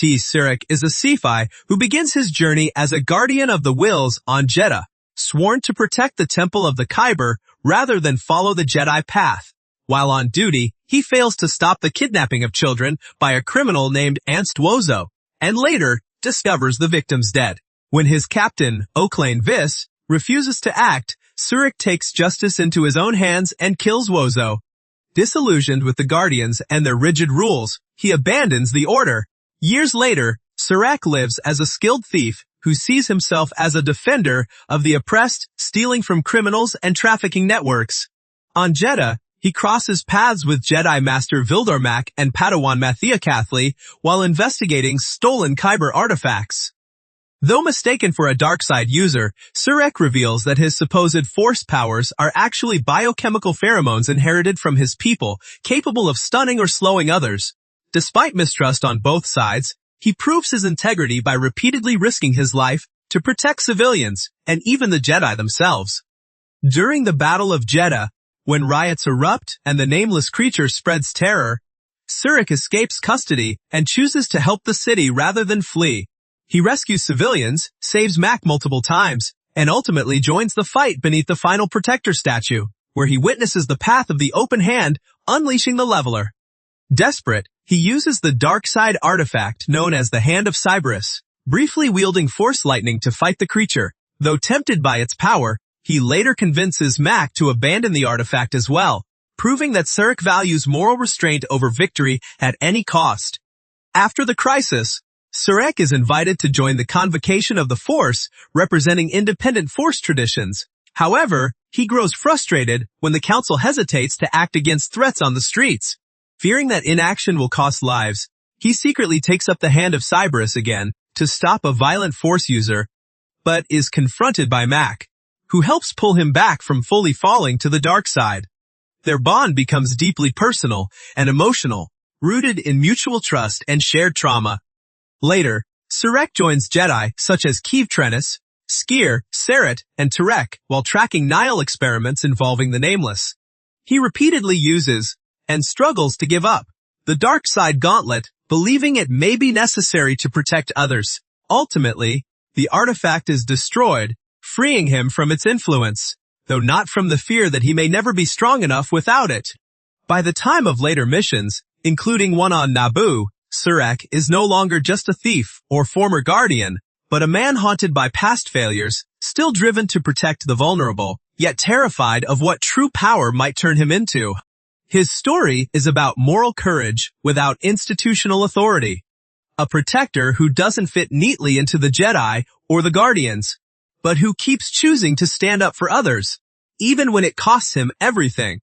Sirrek is a Siphi who begins his journey as a guardian of the wills on Jeddah, sworn to protect the Temple of the Kyber rather than follow the Jedi path. While on duty, he fails to stop the kidnapping of children by a criminal named Anst Wozo, and later discovers the victims dead. When his captain, Oaklane Viss, refuses to act, Sirrek takes justice into his own hands and kills Wozo. Disillusioned with the Guardians and their rigid rules, he abandons the order. Years later, Sirrek lives as a skilled thief who sees himself as a defender of the oppressed, stealing from criminals and trafficking networks. On Jeddah, he crosses paths with Jedi Master Vildarmak and Padawan Mathia Cathli while investigating stolen Kyber artifacts. Though mistaken for a dark-side user, Sirrek reveals that his supposed force powers are actually biochemical pheromones inherited from his people, capable of stunning or slowing others. Despite mistrust on both sides, he proves his integrity by repeatedly risking his life to protect civilians, and even the Jedi themselves. During the Battle of Jeddah, when riots erupt and the nameless creature spreads terror, Sirrek escapes custody and chooses to help the city rather than flee. He rescues civilians, saves Mac multiple times, and ultimately joins the fight beneath the final Protector statue, where he witnesses the path of the open hand, unleashing the Leveler. Desperate, he uses the dark side artifact known as the Hand of Cyberus, briefly wielding Force Lightning to fight the creature. Though tempted by its power, he later convinces Mac to abandon the artifact as well, proving that Sirrek values moral restraint over victory at any cost. After the crisis, Sirrek is invited to join the Convocation of the Force, representing independent Force traditions. However, he grows frustrated when the Council hesitates to act against threats on the streets. Fearing that inaction will cost lives, he secretly takes up the Hand of Cyberus again to stop a violent Force user, but is confronted by Mac, who helps pull him back from fully falling to the dark side. Their bond becomes deeply personal and emotional, rooted in mutual trust and shared trauma. Later, Sirrek joins Jedi such as Keeve Trennis, Skier, Seret, and Tarek while tracking Nihil experiments involving the Nameless. He repeatedly uses, and struggles to give up, the dark side gauntlet, believing it may be necessary to protect others. Ultimately, the artifact is destroyed, freeing him from its influence, though not from the fear that he may never be strong enough without it. By the time of later missions, including one on Naboo, Sirrek is no longer just a thief or former guardian, but a man haunted by past failures, still driven to protect the vulnerable, yet terrified of what true power might turn him into. His story is about moral courage without institutional authority. A protector who doesn't fit neatly into the Jedi or the Guardians, but who keeps choosing to stand up for others, even when it costs him everything.